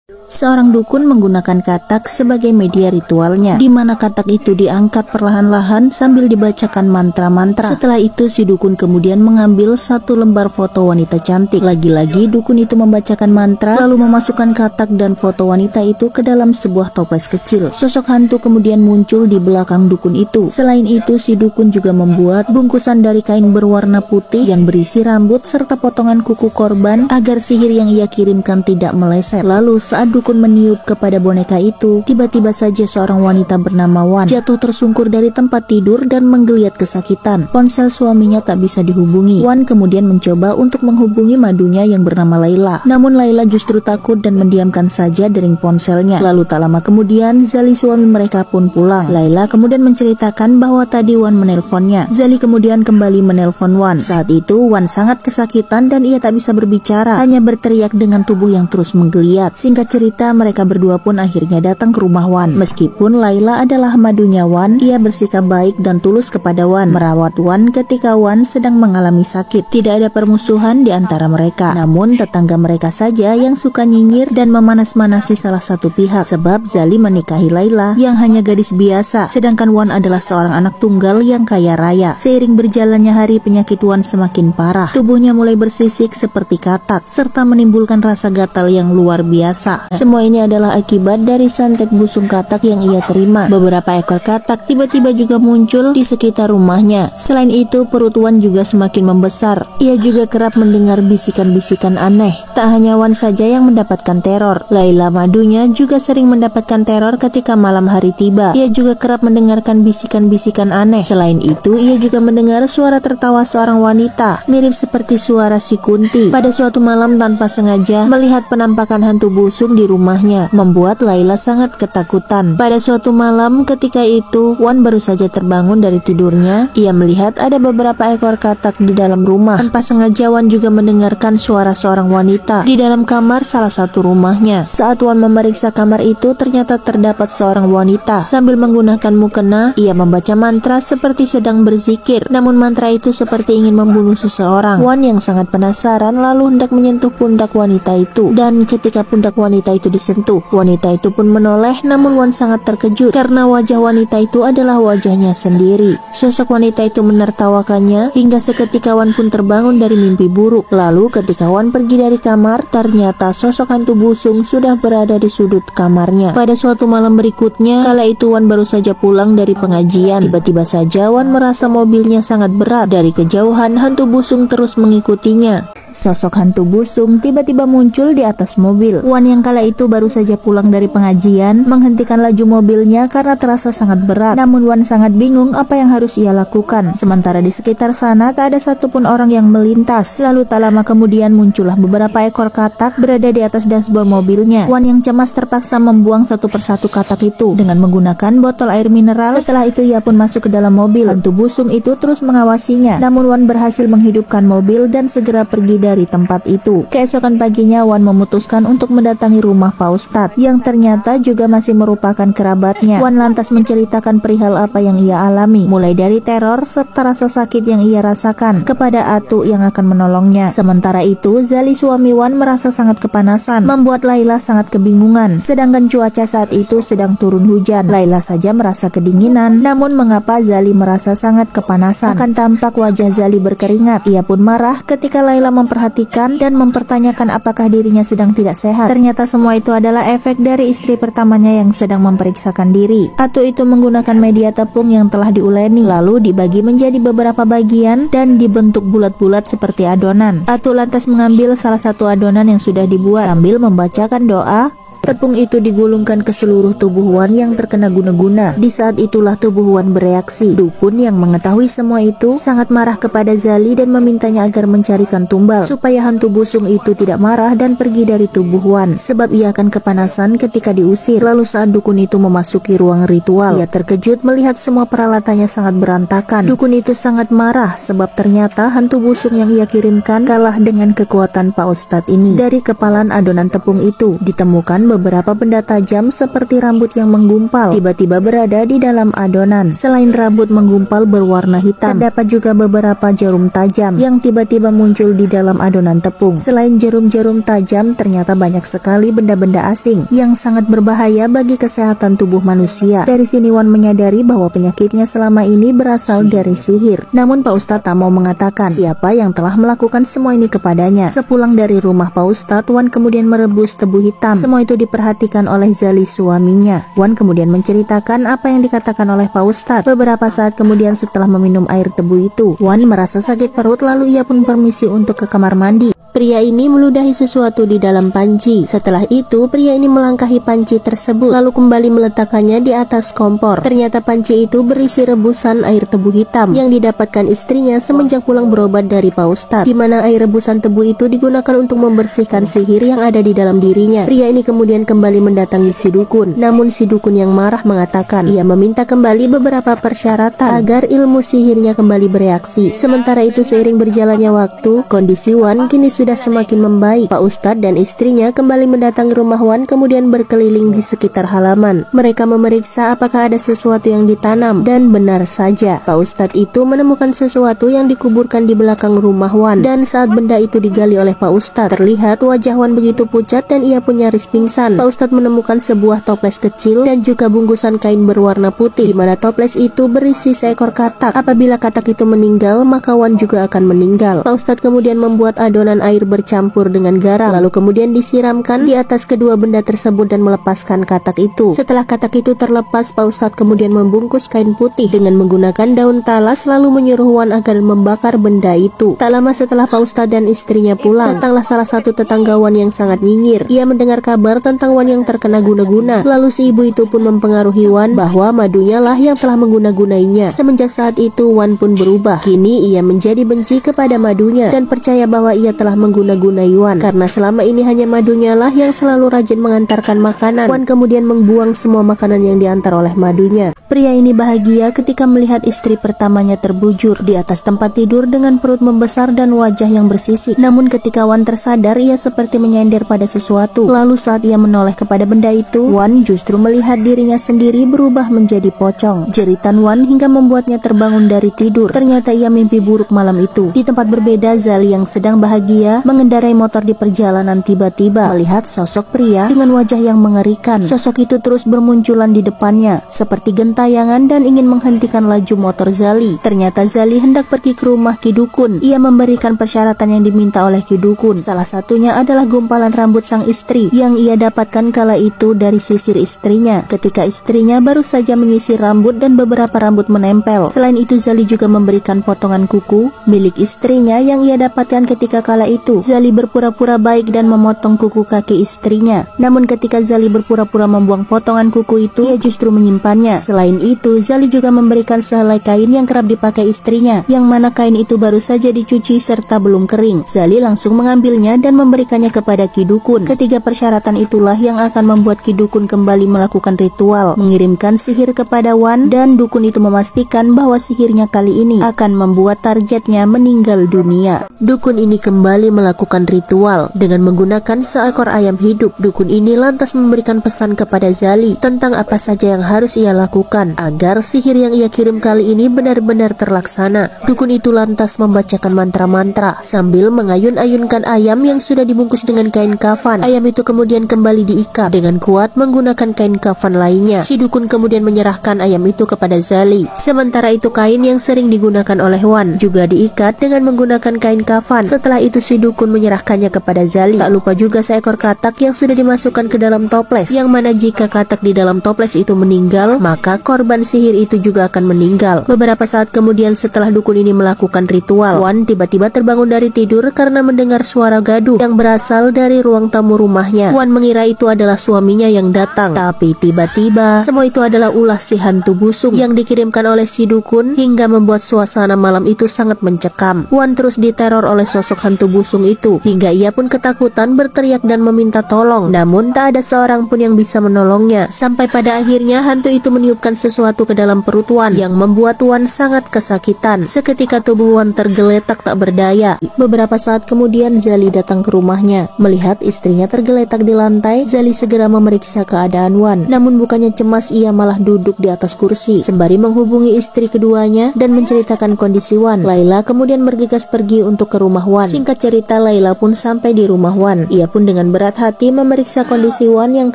Seorang dukun menggunakan katak sebagai media ritualnya, di mana katak itu diangkat perlahan-lahan sambil dibacakan mantra-mantra. Setelah itu si dukun kemudian mengambil satu lembar foto wanita cantik. Lagi-lagi dukun itu membacakan mantra, lalu memasukkan katak dan foto wanita itu ke dalam sebuah toples kecil. Sosok hantu kemudian muncul di belakang dukun itu. Selain itu si dukun juga membuat bungkusan dari kain berwarna putih yang berisi rambut serta potongan kuku korban agar sihir yang ia kirimkan tidak meleset. Lalu saat dukun meniup kepada boneka itu, tiba-tiba saja seorang wanita bernama Wan jatuh tersungkur dari tempat tidur dan menggeliat kesakitan. Ponsel suaminya tak bisa dihubungi. Wan kemudian mencoba untuk menghubungi madunya yang bernama Laila. Namun Laila justru takut dan mendiamkan saja dering ponselnya. Lalu tak lama kemudian Zali suami mereka pun pulang. Laila kemudian menceritakan bahwa tadi Wan menelponnya. Zali kemudian kembali menelpon Wan. Saat itu Wan sangat kesakitan dan ia tak bisa berbicara, hanya berteriak dengan tubuh yang terus menggeliat. Singkat cerita, mereka berdua pun akhirnya datang ke rumah Wan. Meskipun Laila adalah madunya Wan, ia bersikap baik dan tulus kepada Wan, merawat Wan ketika Wan sedang mengalami sakit. Tidak ada permusuhan di antara mereka, namun tetangga mereka saja yang suka nyinyir dan memanas-manasi salah satu pihak, sebab Zali menikahi Laila yang hanya gadis biasa, sedangkan Wan adalah seorang anak tunggal yang kaya raya. Seiring berjalannya hari, penyakit Wan semakin parah. Tubuhnya mulai bersisik seperti katak, serta menimbulkan rasa gatal yang luar biasa. Semua ini adalah akibat dari santet busung katak yang ia terima. Beberapa ekor katak tiba-tiba juga muncul di sekitar rumahnya. Selain itu, perut Wan juga semakin membesar. Ia juga kerap mendengar bisikan-bisikan aneh. Tak hanya Wan saja yang mendapatkan teror. Laila madunya juga sering mendapatkan teror ketika malam hari tiba. Ia juga kerap mendengarkan bisikan-bisikan aneh. Selain itu, ia juga mendengar suara tertawa seorang wanita, mirip seperti suara si Kunti. Pada suatu malam tanpa sengaja melihat penampakan hantu busung di rumahnya, membuat Laila sangat ketakutan. Pada suatu malam ketika itu, Wan baru saja terbangun dari tidurnya. Ia melihat ada beberapa ekor katak di dalam rumah. Tanpa sengaja Wan juga mendengarkan suara seorang wanita di dalam kamar salah satu rumahnya. Saat Wan memeriksa kamar itu, ternyata terdapat seorang wanita. Sambil menggunakan mukena, ia membaca mantra seperti sedang berzikir. Namun mantra itu seperti ingin membunuh seseorang. Wan yang sangat penasaran lalu hendak menyentuh pundak wanita itu. Dan ketika pundak wanita itu disentuh, wanita itu pun menoleh. Namun Wan sangat terkejut karena wajah wanita itu adalah wajahnya sendiri. Sosok wanita itu menertawakannya hingga seketika Wan pun terbangun dari mimpi buruk. Lalu ketika Wan pergi dari kamar, ternyata sosok hantu busung sudah berada di sudut kamarnya. Pada suatu malam berikutnya, kala itu Wan baru saja pulang dari pengajian. Tiba-tiba saja Wan merasa mobilnya sangat berat. Dari kejauhan hantu busung terus mengikutinya. Sosok hantu busung tiba-tiba muncul di atas mobil. Wan yang kala itu baru saja pulang dari pengajian menghentikan laju mobilnya karena terasa sangat berat. Namun Wan sangat bingung apa yang harus ia lakukan. Sementara di sekitar sana tak ada satupun orang yang melintas. Lalu tak lama kemudian muncullah beberapa ekor katak berada di atas dashboard mobilnya. Wan yang cemas terpaksa membuang satu persatu katak itu dengan menggunakan botol air mineral. Setelah itu ia pun masuk ke dalam mobil. Hantu busung itu terus mengawasinya. Namun Wan berhasil menghidupkan mobil dan segera pergi dari tempat itu. Keesokan paginya Wan memutuskan untuk mendatangi rumah Pak Ustadz yang ternyata juga masih merupakan kerabatnya. Wan lantas menceritakan perihal apa yang ia alami, mulai dari teror serta rasa sakit yang ia rasakan kepada Atu yang akan menolongnya. Sementara itu Zali suami Wan merasa sangat kepanasan, membuat Laila sangat kebingungan. Sedangkan cuaca saat itu sedang turun hujan. Laila saja merasa kedinginan. Namun mengapa Zali merasa sangat kepanasan? Akan tampak wajah Zali berkeringat. Ia pun marah ketika Laila memperhatikan dan mempertanyakan apakah dirinya sedang tidak sehat. Ternyata semua itu adalah efek dari istri pertamanya yang sedang memeriksakan diri. Atu itu menggunakan media tepung yang telah diuleni, lalu dibagi menjadi beberapa bagian dan dibentuk bulat-bulat seperti adonan. Atu lantas mengambil salah satu adonan yang sudah dibuat sambil membacakan doa. Tepung itu digulungkan ke seluruh tubuh Wan yang terkena guna-guna. Di saat itulah tubuh Wan bereaksi. Dukun yang mengetahui semua itu sangat marah kepada Zali dan memintanya agar mencarikan tumbal supaya hantu busung itu tidak marah dan pergi dari tubuh Wan, sebab ia akan kepanasan ketika diusir. Lalu saat dukun itu memasuki ruang ritual, ia terkejut melihat semua peralatannya sangat berantakan. Dukun itu sangat marah sebab ternyata hantu busung yang ia kirimkan kalah dengan kekuatan Pak Ustadz ini. Dari kepalan adonan tepung itu ditemukan beberapa benda tajam seperti rambut yang menggumpal tiba-tiba berada di dalam adonan. Selain rambut menggumpal berwarna hitam, terdapat juga beberapa jarum tajam yang tiba-tiba muncul di dalam adonan tepung. Selain jarum-jarum tajam, ternyata banyak sekali benda-benda asing yang sangat berbahaya bagi kesehatan tubuh manusia. Dari sini Wan menyadari bahwa penyakitnya selama ini berasal dari sihir. Namun Pak Ustadz tak mau mengatakan siapa yang telah melakukan semua ini kepadanya. Sepulang dari rumah Pak Ustadz, Wan kemudian merebus tebu hitam. Semua itu diperhatikan oleh Zali, suaminya. Wan kemudian menceritakan apa yang dikatakan oleh Pak Ustadz. Beberapa saat kemudian setelah meminum air tebu itu, Wan merasa sakit perut, lalu ia pun permisi untuk ke kamar mandi. Pria ini meludahi sesuatu di dalam panci. Setelah itu, pria ini melangkahi panci tersebut, lalu kembali meletakkannya di atas kompor. Ternyata panci itu berisi rebusan air tebu hitam yang didapatkan istrinya semenjak pulang berobat dari Pak Ustadz, di mana air rebusan tebu itu digunakan untuk membersihkan sihir yang ada di dalam dirinya. Pria ini kemudian kembali mendatangi si dukun. Namun si dukun yang marah mengatakan ia meminta kembali beberapa persyaratan agar ilmu sihirnya kembali bereaksi. Sementara itu, seiring berjalannya waktu, kondisi Wan kini sudah semakin membaik. Pak Ustadz dan istrinya kembali mendatangi rumah Wan, kemudian berkeliling di sekitar halaman. Mereka memeriksa apakah ada sesuatu yang ditanam, dan benar saja, Pak Ustadz itu menemukan sesuatu yang dikuburkan di belakang rumah Wan. Dan saat benda itu digali oleh Pak Ustadz, terlihat wajah Wan begitu pucat dan ia pun nyaris pingsan. Pak Ustadz menemukan sebuah toples kecil dan juga bungkusan kain berwarna putih, di mana toples itu berisi seekor katak. Apabila katak itu meninggal, maka Wan juga akan meninggal. Pak Ustadz kemudian membuat adonan air bercampur dengan garam, lalu kemudian disiramkan di atas kedua benda tersebut dan melepaskan katak itu. Setelah katak itu terlepas, Pak Ustadz kemudian membungkus kain putih dengan menggunakan daun talas, lalu menyuruh Wan agar membakar benda itu. Tak lama setelah Pak Ustadz dan istrinya pulang, datanglah salah satu tetangga Wan yang sangat nyinyir. Ia mendengar kabar tentang Wan yang terkena guna-guna, lalu si ibu itu pun mempengaruhi Wan bahwa madunya lah yang telah mengguna-gunainya. Semenjak saat itu, Wan pun berubah. Kini ia menjadi benci kepada madunya dan percaya bahwa ia telah mengguna-gunai Wan, karena selama ini hanya madunya lah yang selalu rajin mengantarkan makanan. Wan kemudian membuang semua makanan yang diantar oleh madunya. Pria ini bahagia ketika melihat istri pertamanya terbujur di atas tempat tidur dengan perut membesar dan wajah yang bersisik. Namun ketika Wan tersadar, ia seperti menyender pada sesuatu. Lalu saat ia menoleh kepada benda itu, Wan justru melihat dirinya sendiri berubah menjadi pocong. Jeritan Wan hingga membuatnya terbangun dari tidur. Ternyata ia mimpi buruk malam itu. Di tempat berbeda, Zali yang sedang bahagia mengendarai motor di perjalanan tiba-tiba melihat sosok pria dengan wajah yang mengerikan. Sosok itu terus bermunculan di depannya seperti gentayangan dan ingin menghentikan laju motor Zali. Ternyata Zali hendak pergi ke rumah Ki Dukun. Ia memberikan persyaratan yang diminta oleh Ki Dukun. Salah satunya adalah gumpalan rambut sang istri yang ia dapatkan kala itu dari sisir istrinya ketika istrinya baru saja menyisir rambut dan beberapa rambut menempel. Selain itu, Zali juga memberikan potongan kuku milik istrinya yang ia dapatkan ketika kala itu. Zali berpura-pura baik dan memotong kuku kaki istrinya. Namun ketika Zali berpura-pura membuang potongan kuku itu, ia justru menyimpannya. Selain itu, Zali juga memberikan sehelai kain yang kerap dipakai istrinya, yang mana kain itu baru saja dicuci serta belum kering. Zali langsung mengambilnya dan memberikannya kepada Ki Dukun. Ketiga persyaratan itulah yang akan membuat Ki Dukun kembali melakukan ritual, mengirimkan sihir kepada Wan, dan Dukun itu memastikan bahwa sihirnya kali ini akan membuat targetnya meninggal dunia. Dukun ini kembali melakukan ritual dengan menggunakan seekor ayam hidup. Dukun ini lantas memberikan pesan kepada Zali tentang apa saja yang harus ia lakukan agar sihir yang ia kirim kali ini benar-benar terlaksana. Dukun itu lantas membacakan mantra-mantra sambil mengayun-ayunkan ayam yang sudah dibungkus dengan kain kafan. Ayam itu kemudian kembali diikat dengan kuat menggunakan kain kafan lainnya. Si dukun kemudian menyerahkan ayam itu kepada Zali. Sementara itu, kain yang sering digunakan oleh Wan juga diikat dengan menggunakan kain kafan. Setelah itu si dukun menyerahkannya kepada Zali. Tak lupa juga seekor katak yang sudah dimasukkan ke dalam toples, yang mana jika katak di dalam toples itu meninggal, maka korban sihir itu juga akan meninggal. Beberapa saat kemudian setelah dukun ini melakukan ritual, Wan tiba-tiba terbangun dari tidur karena mendengar suara gaduh yang berasal dari ruang tamu rumahnya. Wan mengira itu adalah suaminya yang datang, tapi tiba-tiba semua itu adalah ulah si hantu busung yang dikirimkan oleh si dukun hingga membuat suasana malam itu sangat mencekam. Wan terus diteror oleh sosok hantu busung busung itu, hingga ia pun ketakutan berteriak dan meminta tolong. Namun tak ada seorang pun yang bisa menolongnya. Sampai pada akhirnya hantu itu meniupkan sesuatu ke dalam perut Wan yang membuat Wan sangat kesakitan. Seketika tubuh Wan tergeletak tak berdaya. Beberapa saat kemudian Zali datang ke rumahnya. Melihat istrinya tergeletak di lantai, Zali segera memeriksa keadaan Wan. Namun bukannya cemas, ia malah duduk di atas kursi sembari menghubungi istri keduanya dan menceritakan kondisi Wan. Laila kemudian bergegas pergi untuk ke rumah Wan. Singkat cerita, Laila pun sampai di rumah Wan. Ia pun dengan berat hati memeriksa kondisi Wan yang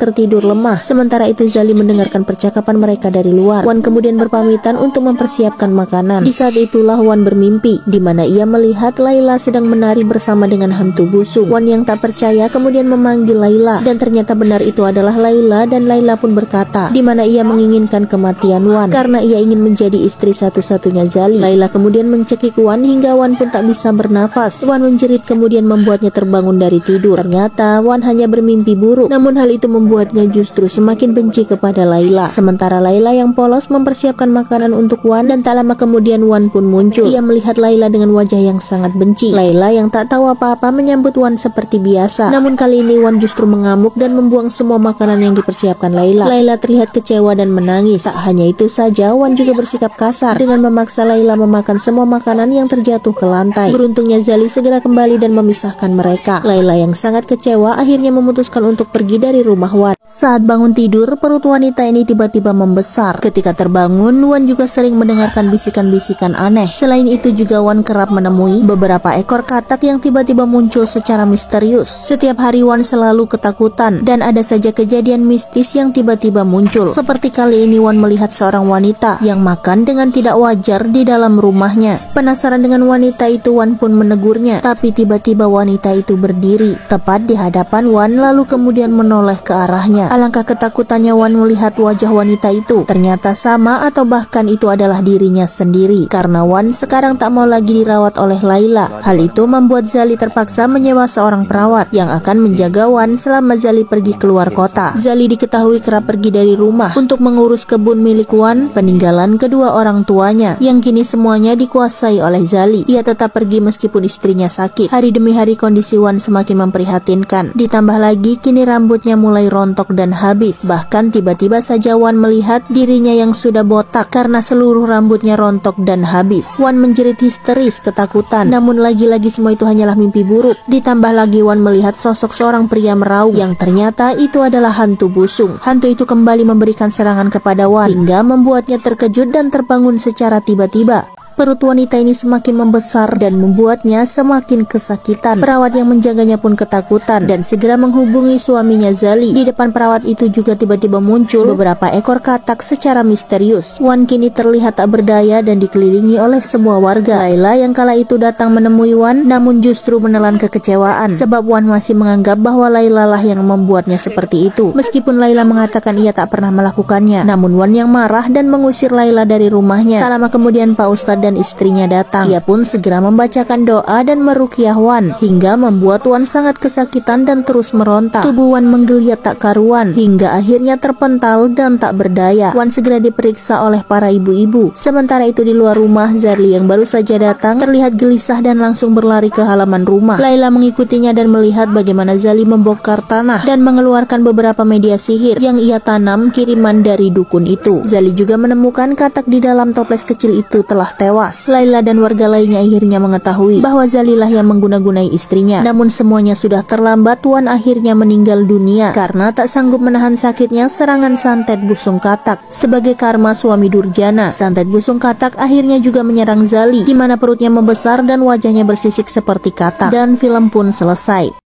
tertidur lemah. Sementara itu Zali mendengarkan percakapan mereka dari luar. Wan kemudian berpamitan untuk mempersiapkan makanan. Di saat itulah Wan bermimpi, di mana ia melihat Laila sedang menari bersama dengan hantu busung. Wan yang tak percaya kemudian memanggil Laila, dan ternyata benar itu adalah Laila, dan Laila pun berkata di mana ia menginginkan kematian Wan karena ia ingin menjadi istri satu-satunya Zali. Laila kemudian mencekik Wan hingga Wan pun tak bisa bernafas. Wan menjerit kemudian membuatnya terbangun dari tidur. Ternyata Wan hanya bermimpi buruk, namun hal itu membuatnya justru semakin benci kepada Laila. Sementara Laila yang polos mempersiapkan makanan untuk Wan, dan tak lama kemudian Wan pun muncul. Ia melihat Laila dengan wajah yang sangat benci. Laila yang tak tahu apa-apa menyambut Wan seperti biasa. Namun kali ini Wan justru mengamuk dan membuang semua makanan yang dipersiapkan Laila. Laila terlihat kecewa dan menangis. Tak hanya itu saja, Wan juga bersikap kasar dengan memaksa Laila memakan semua makanan yang terjatuh ke lantai. Beruntungnya Zali segera kembali dan memisahkan mereka. Laila yang sangat kecewa akhirnya memutuskan untuk pergi dari rumah Wan. Saat bangun tidur, perut wanita ini tiba-tiba membesar. Ketika terbangun, Wan juga sering mendengarkan bisikan-bisikan aneh. Selain itu juga Wan kerap menemui beberapa ekor katak yang tiba-tiba muncul secara misterius. Setiap hari Wan selalu ketakutan, dan ada saja kejadian mistis yang tiba-tiba muncul. Seperti kali ini Wan melihat seorang wanita yang makan dengan tidak wajar di dalam rumahnya. Penasaran dengan wanita itu, Wan pun menegurnya, tapi tiba-tiba wanita itu berdiri tepat di hadapan Wan lalu kemudian menoleh ke arahnya. Alangkah ketakutannya Wan melihat wajah wanita itu. Ternyata sama atau bahkan itu adalah dirinya sendiri, karena Wan sekarang tak mau lagi dirawat oleh Laila. Hal itu membuat Zali terpaksa menyewa seorang perawat yang akan menjaga Wan selama Zali pergi keluar kota. Zali diketahui kerap pergi dari rumah untuk mengurus kebun milik Wan, peninggalan kedua orang tuanya, yang kini semuanya dikuasai oleh Zali. Ia tetap pergi meskipun istrinya sakit. Hari demi hari kondisi Wan semakin memprihatinkan. Ditambah lagi kini rambutnya mulai rontok dan habis. Bahkan tiba-tiba saja Wan melihat dirinya yang sudah botak karena seluruh rambutnya rontok dan habis. Wan menjerit histeris ketakutan, namun lagi-lagi semua itu hanyalah mimpi buruk. Ditambah lagi Wan melihat sosok seorang pria meraung yang ternyata itu adalah hantu busung. Hantu itu kembali memberikan serangan kepada Wan hingga membuatnya terkejut dan terbangun secara tiba-tiba. Perut wanita ini semakin membesar dan membuatnya semakin kesakitan. Perawat yang menjaganya pun ketakutan dan segera menghubungi suaminya Zali. Di depan perawat itu juga tiba-tiba muncul beberapa ekor katak secara misterius. Wan kini terlihat tak berdaya dan dikelilingi oleh semua warga. Laila yang kala itu datang menemui Wan, namun justru menelan kekecewaan sebab Wan masih menganggap bahwa Laila lah yang membuatnya seperti itu. Meskipun Laila mengatakan ia tak pernah melakukannya, namun Wan yang marah dan mengusir Laila dari rumahnya. Tak lama kemudian Pak Ustadz dan istrinya datang. Ia pun segera membacakan doa dan meruqyah Wan hingga membuat Wan sangat kesakitan dan terus meronta. Tubuh Wan menggeliat tak karuan hingga akhirnya terpental dan tak berdaya. Wan segera diperiksa oleh para ibu-ibu. Sementara itu di luar rumah, Zarli yang baru saja datang terlihat gelisah dan langsung berlari ke halaman rumah. Laila mengikutinya dan melihat bagaimana Zarli membongkar tanah dan mengeluarkan beberapa media sihir yang ia tanam kiriman dari dukun itu. Zarli juga menemukan katak di dalam toples kecil itu telah tewas. Laila dan warga lainnya akhirnya mengetahui bahwa Zalilah yang mengguna-gunai istrinya. Namun semuanya sudah terlambat. Wan akhirnya meninggal dunia karena tak sanggup menahan sakitnya serangan santet busung katak. Sebagai karma suami durjana, santet busung katak akhirnya juga menyerang Zali, di mana perutnya membesar dan wajahnya bersisik seperti katak. Dan film pun selesai.